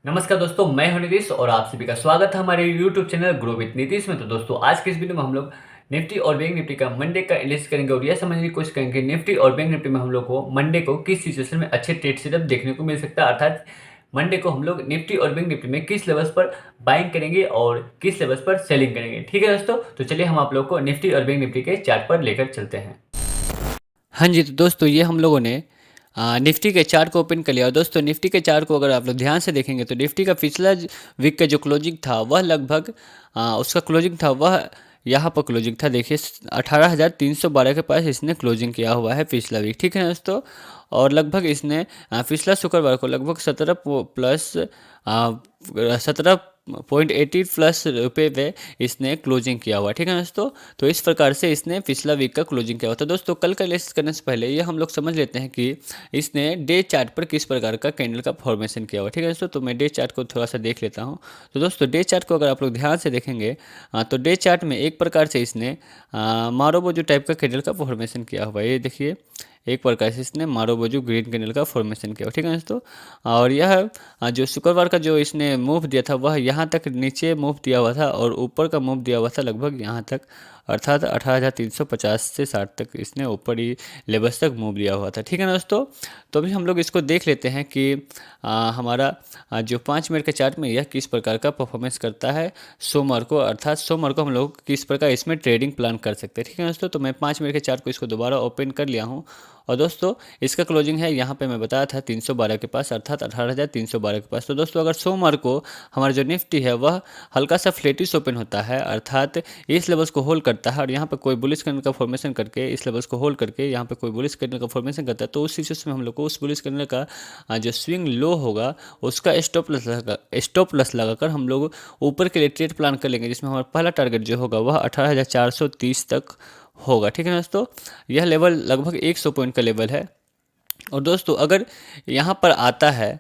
नमस्कार दोस्तों, मैं हूं नीतीश और आप सभी का स्वागत है हमारे YouTube channel grow with Nitish में। तो दोस्तों, आज के इस वीडियो में हम लोग निफ्टी और बैंक निफ्टी का मंडे का एनालिसिस करेंगे और यह समझने की कोशिश करेंगे निफ्टी और बैंक निफ्टी में हम लोग को मंडे को किस सिचुएशन में अच्छे ट्रेड सेटअप देखने को मिल सकता है। अर्थात मंडे को हम लोग निफ्टी और बैंक निफ्टी में किस लेवल्स पर बाइंग करेंगे और किस लेवल्स पर सेलिंग करेंगे। ठीक है दोस्तों, तो चलिए हम आप लोग को निफ्टी और बैंक निफ्टी के चार्ट पर लेकर चलते हैं। हाँ जी, तो दोस्तों ये हम लोगों ने निफ्टी के चार्ट को ओपन कर लिया। और दोस्तों निफ्टी के चार्ट को अगर आप लोग ध्यान से देखेंगे तो निफ्टी का पिछला वीक का जो क्लोजिंग था वह लगभग उसका क्लोजिंग था वह यहाँ पर क्लोजिंग था। देखिए 18,312 के पास इसने क्लोजिंग किया हुआ है पिछला वीक। ठीक है दोस्तों, और लगभग इसने पिछला शुक्रवार को लगभग 17.80+ रुपये पे इसने क्लोजिंग किया हुआ है। ठीक है दोस्तों, तो इस प्रकार से इसने पिछला वीक का क्लोजिंग किया हुआ था। दोस्तों कल का एनालिसिस करने से पहले ये हम लोग समझ लेते हैं कि इसने डे चार्ट पर किस प्रकार का कैंडल का फॉर्मेशन किया हुआ है। ठीक है दोस्तों, तो मैं डे चार्ट को थोड़ा सा देख लेता हूँ। तो दोस्तों डे चार्ट को अगर आप लोग ध्यान से देखेंगे तो डे चार्ट में एक प्रकार से इसने मारोबोजो टाइप का कैंडल का फॉर्मेशन किया हुआ है। ये देखिए एक प्रकार से इसने मारोबोजो ग्रीन कैंडल का फॉर्मेशन किया हुआ। ठीक है दोस्तों, और यह जो शुक्रवार का जो इसने मूव दिया था वह यहाँ तक नीचे मूव दिया हुआ था और ऊपर का मूव दिया हुआ था लगभग यहाँ तक, अर्थात 18,350 से 60 तक इसने ऊपर ही लेवल्स तक मूव दिया हुआ था। ठीक है दोस्तों, तो अभी हम लोग इसको देख लेते हैं कि हमारा जो 5 मिनट के चार्ट में यह किस प्रकार का परफॉर्मेंस करता है सोमवार को, अर्थात सोमवार को हम लोग किस प्रकार इसमें ट्रेडिंग प्लान कर सकते हैं। ठीक है दोस्तों, तो मैं 5 मिनट के चार्ट को इसको दोबारा ओपन कर लिया हूँ। और दोस्तों इसका क्लोजिंग है यहाँ पे मैं बताया था 312 के पास, अर्थात 18,312 के पास। तो दोस्तों अगर सोमवार को हमारा जो निफ्टी है वह हल्का सा फ्लेटिश ओपन होता है, अर्थात इस लेवल्स को होल्ड करता है और यहाँ पे कोई बुलिश कैंडल का फॉर्मेशन करके इस लेवल्स को होल्ड करके यहाँ पे कोई बुलिश कैंडल का फॉर्मेशन करता है, तो उस सिचुएशन में हम लोग को उस बुलिश कैंडल का जो स्विंग लो होगा उसका स्टॉप लॉस लगाकर हम लोग ऊपर के लिए ट्रेड प्लान कर लेंगे, जिसमें हमारा पहला टारगेट जो होगा वह 18,430 तक होगा। ठीक है दोस्तों, यह लेवल लगभग 100 पॉइंट का लेवल है। और दोस्तों अगर यहाँ पर आता है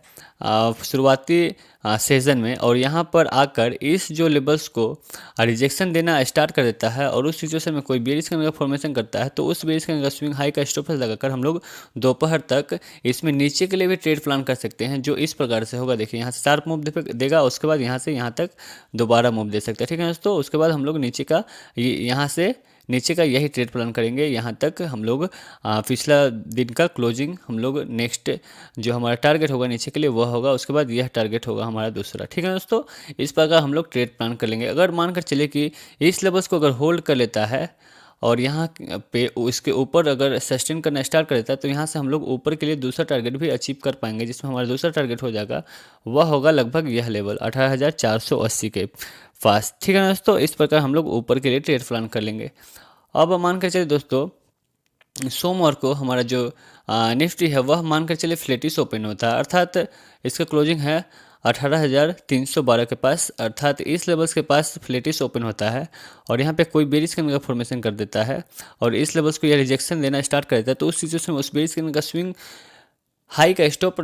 शुरुआती सेशन में और यहाँ पर आकर इस जो लेवल्स को रिजेक्शन देना स्टार्ट कर देता है और उस सिचुएशन में कोई बेरिश कैंडल का फॉर्मेशन करता है, तो उस बेरिश कैंडल का स्विंग हाई का स्टॉप लॉस लगाकर हम लोग दोपहर तक इसमें नीचे के लिए भी ट्रेड प्लान कर सकते हैं, जो इस प्रकार से होगा। देखिए यहाँ से शार्प मूव देगा, उसके बाद यहाँ से यहाँ तक दोबारा मूव दे सकते हैं। ठीक है दोस्तों, उसके बाद हम लोग नीचे का यहाँ से नीचे का यही ट्रेड प्लान करेंगे। यहाँ तक हम लोग पिछला दिन का क्लोजिंग हम लोग नेक्स्ट जो हमारा टारगेट होगा नीचे के लिए वह होगा, उसके बाद यह टारगेट होगा हमारा दूसरा। ठीक है दोस्तों, इस प्रकार हम लोग ट्रेड प्लान कर लेंगे। अगर मानकर चले कि इस लेवल्स को अगर होल्ड कर लेता है और यहाँ पे इसके ऊपर अगर सस्टेन करना स्टार्ट कर देता है, तो यहाँ से हम लोग ऊपर के लिए दूसरा टारगेट भी अचीव कर पाएंगे, जिसमें हमारा दूसरा टारगेट हो जाएगा वह होगा लगभग यह लेवल 18,480 के पास। ठीक है दोस्तों, इस प्रकार हम लोग ऊपर के लिए ट्रेड प्लान कर लेंगे। अब मान कर चलिए दोस्तों सोमवार को हमारा जो निफ्टी है वह मानकर चलिए फ्लैटिश ओपन होता है, अर्थात इसका क्लोजिंग है 18,312 के पास, अर्थात इस लेवल्स के पास फ्लैटिश ओपन होता है और यहाँ पे कोई बेरिश कैंडल का फॉर्मेशन कर देता है और इस लेवल्स को यह रिजेक्शन देना स्टार्ट कर देता है, तो उस सिचुएशन में उस बेरिश कैंडल का स्विंग हाई का स्टॉप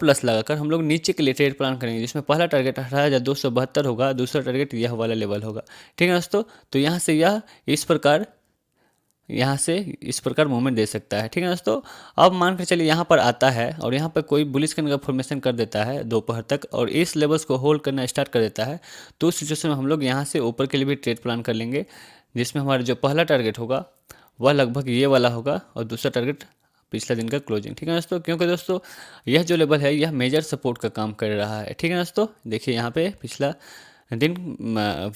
लॉस लगाकर हम लोग नीचे के लिए ट्रेड प्लान करेंगे, जिसमें पहला टारगेट 18,272 होगा, दूसरा टारगेट यह वाला लेवल होगा। ठीक है दोस्तों, तो यहाँ से यह इस प्रकार मूवमेंट दे सकता है। ठीक है दोस्तों, अब मान कर चलिए यहाँ पर आता है और यहाँ पर कोई बुलिश कैंडल का फॉर्मेशन कर देता है दोपहर तक और इस लेवल्स को होल्ड करना स्टार्ट कर देता है, तो उस सिचुएशन में हम लोग यहाँ से ऊपर के लिए भी ट्रेड प्लान कर लेंगे, जिसमें हमारा जो पहला टारगेट होगा वह लगभग ये वाला होगा और दूसरा टारगेट पिछला दिन का क्लोजिंग। ठीक है दोस्तों, क्योंकि दोस्तों यह जो लेवल है यह मेजर सपोर्ट का काम कर रहा है। ठीक है दोस्तों, देखिए यहाँ पे पिछला दिन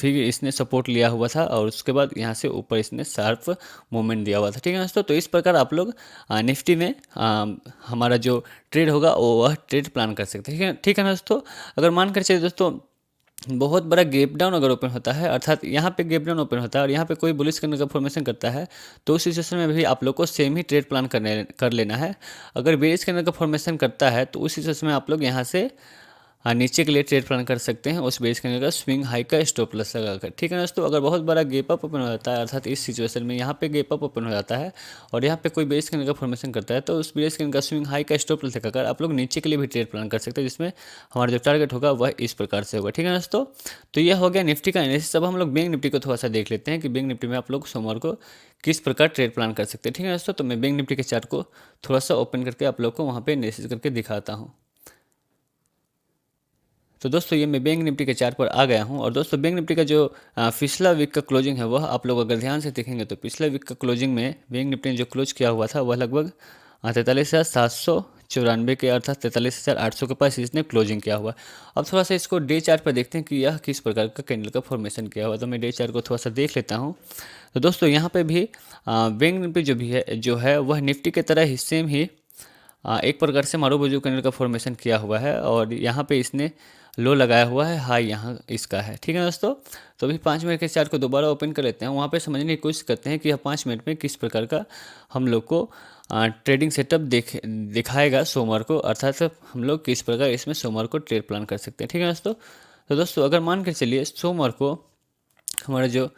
भी इसने सपोर्ट लिया हुआ था और उसके बाद यहाँ से ऊपर इसने शार्प मूवमेंट दिया हुआ था। ठीक है दोस्तों, तो इस प्रकार आप लोग निफ्टी में हमारा जो ट्रेड होगा वह ट्रेड प्लान कर सकते हैं। ठीक है दोस्तों, अगर मान कर चलिए दोस्तों बहुत बड़ा गैप डाउन अगर ओपन होता है, अर्थात यहाँ पे गैप डाउन ओपन होता है और यहाँ पे कोई बुलिश कैंडल का फॉर्मेशन करता है, तो उस सिचुएशन में भी आप लोग को सेम ही ट्रेड प्लान कर लेना है। अगर बेरिश कैंडल का फॉर्मेशन करता है तो उस सिचुएशन में आप लोग यहाँ से नीचे के लिए ट्रेड प्लान कर सकते हैं उस बेरिश कैंडल का स्विंग हाई का स्टॉप लॉस लगाकर। ठीक है दोस्तों, अगर बहुत बड़ा गैप अप ओपन हो जाता है, अर्थात इस सिचुएशन में यहाँ पे गैप अप ओपन हो जाता है और यहाँ पे कोई बेरिश कैंडल का फॉर्मेशन करता है, तो उस बेरिश कैंडल का स्विंग हाई का स्टॉप लॉस लगाकर आप लोग नीचे के लिए भी ट्रेड प्लान कर सकते हैं, जिसमें हमारा जो टारगेट होगा वह इस प्रकार से होगा। ठीक है दोस्तों, तो यह हो गया निफ्टी का एनालिसिस। अब हम लोग बैंक निफ्टी को थोड़ा सा देख लेते हैं कि बैंक निफ्टी में आप लोग सोमवार को किस प्रकार ट्रेड प्लान कर सकते हैं। ठीक है दोस्तों, तो मैं बैंक निफ्टी के चार्ट को थोड़ा सा ओपन करके आप लोग को वहाँ पे एनालिसिस करके दिखाता हूँ। तो दोस्तों ये मैं बैंक निफ्टी के चार्ट पर आ गया हूँ। और दोस्तों बैंक निफ्टी का जो पिछला वीक का क्लोजिंग है वह आप लोग अगर ध्यान से देखेंगे तो पिछला वीक का क्लोजिंग में बैंक निफ्टी ने जो क्लोज किया हुआ था वह लगभग 43,794 के अर्थात 43,800 के पास इसने क्लोजिंग किया हुआ। अब थोड़ा सा इसको डे चार्ट पर देखते हैं कि यह किस प्रकार का कैंडल का फॉर्मेशन किया हुआ। तो मैं डे चार्ट को थोड़ा सा देख लेता हूँ। तो दोस्तों यहाँ पे भी बैंक निफ्टी जो है वह निफ्टी के तरह ही सेम ही एक प्रकार से मारूबुजू कैंडल का फॉर्मेशन किया हुआ है। और यहाँ पे इसने लो लगाया हुआ है, हाई यहाँ इसका है। ठीक है दोस्तों, तो अभी 5 मिनट के चार्ट को दोबारा ओपन कर लेते हैं। वहाँ पे समझने की कोशिश करते हैं कि यह 5 मिनट में किस प्रकार का हम लोग को ट्रेडिंग सेटअप दिखाएगा सोमवार को, अर्थात हम लोग किस प्रकार इसमें सोमवार को ट्रेड प्लान कर सकते हैं। ठीक है दोस्तों, तो दोस्तों अगर मान के चलिए सोमवार को हमारा जो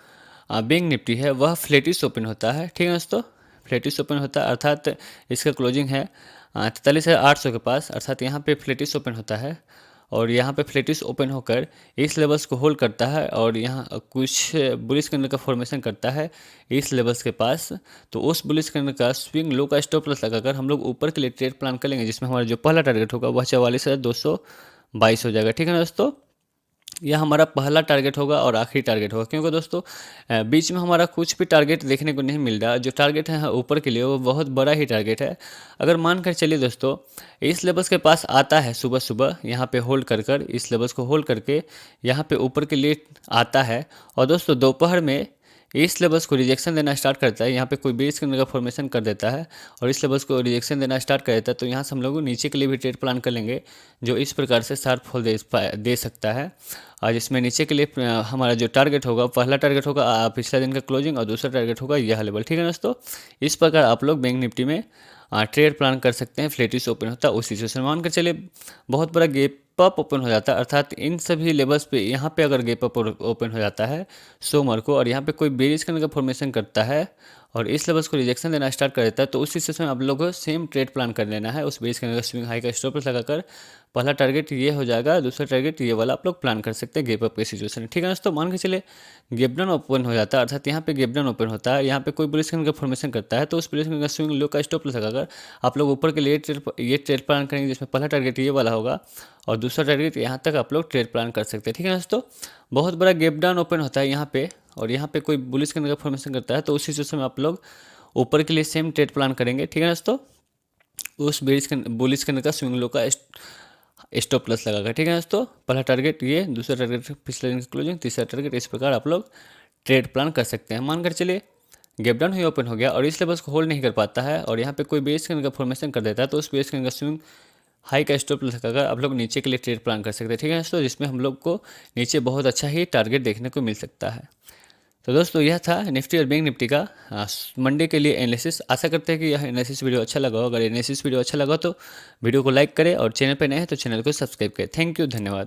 बैंक निफ्टी है वह फ्लैटिश ओपन होता है। ठीक है दोस्तों, फ्लैटिश ओपन होता है अर्थात इसका क्लोजिंग है 43,800 के पास, अर्थात यहाँ पे फ्लैटिश ओपन होता है। और यहाँ पे फ्लैटिश ओपन होकर इस लेवल्स को होल्ड करता है और यहाँ कुछ बुलिश कैंडल का फॉर्मेशन करता है इस लेवल्स के पास। तो उस बुलिश कैंडल का स्विंग लो का स्टॉप लॉस लगाकर हम लोग ऊपर के लिए ट्रेड प्लान कर लेंगे, जिसमें हमारा जो पहला टारगेट होगा वह 44,222 हो जाएगा। ठीक है ना दोस्तों, यह हमारा पहला टारगेट होगा और आखिरी टारगेट होगा, क्योंकि दोस्तों बीच में हमारा कुछ भी टारगेट देखने को नहीं मिल रहा। जो टारगेट है ऊपर के लिए वो बहुत बड़ा ही टारगेट है। अगर मान कर चलिए दोस्तों इस लेवल्स के पास आता है सुबह सुबह, यहाँ पे होल्ड कर इस लेवल्स को होल्ड करके यहाँ पे ऊपर के लिए आता है और दोस्तों दोपहर में इस लेवल्स को रिजेक्शन देना स्टार्ट करता है, यहाँ पे कोई बेस कैंडल का फॉर्मेशन कर देता है और इस लेवल्स को रिजेक्शन देना स्टार्ट कर देता है, तो यहाँ से हम लोग नीचे के लिए भी ट्रेड प्लान कर लेंगे जो इस प्रकार से शार्प फॉल दे सकता है। और जिसमें नीचे के लिए हमारा जो टारगेट होगा, पहला टारगेट होगा पिछला दिन का क्लोजिंग और दूसरा टारगेट होगा यह लेवल। ठीक है दोस्तों, इस प्रकार आप लोग बैंक निफ्टी में ट्रेड प्लान कर सकते हैं। फ्लैटिश ओपन होता है उस सिचुएशन मान कर चलिए बहुत बड़ा गैप अप ओपन हो जाता है, अर्थात इन सभी लेवल्स पे यहाँ पे अगर गैप अप ओपन हो जाता है सोमवार को और यहाँ पे कोई बेरिश कैंडल का फॉर्मेशन करता है और इस लेवल्स को रिजेक्शन देना स्टार्ट कर देता है, तो उस सिचुएशन में आप लोगों को सेम ट्रेड प्लान कर लेना है। उस बेरिश कैंडल का स्विंग हाई का स्टॉप लॉस लगाकर पहला टारगेट ये हो जाएगा, दूसरा टारगेट ये वाला आप लोग प्लान कर सकते हैं गैप अप के सिचुएशन में। ठीक है दोस्तों, मान के चले गैप डाउन ओपन हो जाता है, अर्थात यहाँ पे गैप डाउन ओपन होता है, यहाँ पे कोई बुलिश कैंडल का फॉर्मेशन करता है, तो उस बुलिश कैंडल का स्विंग लो का स्टॉप लॉस लगाकर आप लोग ऊपर के लिए ये ट्रेड प्लान करेंगे, जिसमें पहला टारगेट ये वाला होगा और दूसरा टारगेट यहाँ तक आप लोग ट्रेड प्लान कर सकते हैं। ठीक है दोस्तों, बहुत बड़ा गैप डाउन ओपन होता है यहाँ पे और यहाँ पे कोई बुलिश कैंडल का फॉर्मेशन करता है, तो उस सिचुएशन में आप लोग ऊपर के लिए सेम ट्रेड प्लान करेंगे। ठीक है दोस्तों, उस बुलिश कैंडल का स्विंग लो का स्टॉप प्लस लगाकर। ठीक है दोस्तों, पहला टारगेट ये, दूसरा टारगेट पिछले दिन की क्लोजिंग, तीसरा टारगेट, इस प्रकार आप लोग ट्रेड प्लान कर सकते हैं। मानकर चलिए गैप डाउन ही ओपन हो गया और इस लेवल्स को होल्ड नहीं कर पाता है और यहाँ पे कोई बेस कैंडल का फॉर्मेशन कर देता है, तो उस बेस कैंडल का स्विंग हाई का स्टॉप लॉस लगाकर आप लोग नीचे के लिए ट्रेड प्लान कर सकते हैं। ठीक है दोस्तों, जिसमें हम लोग को नीचे बहुत अच्छा ही टारगेट देखने को मिल सकता है। तो दोस्तों यह था निफ्टी और बैंक निफ्टी का मंडे के लिए एनालिसिस। आशा करते हैं कि यह एनालिसिस वीडियो अच्छा लगा हो। अगर एनालिसिस वीडियो अच्छा लगा तो वीडियो को लाइक करें और चैनल पर नए हैं तो चैनल को सब्सक्राइब करें। थैंक यू, धन्यवाद।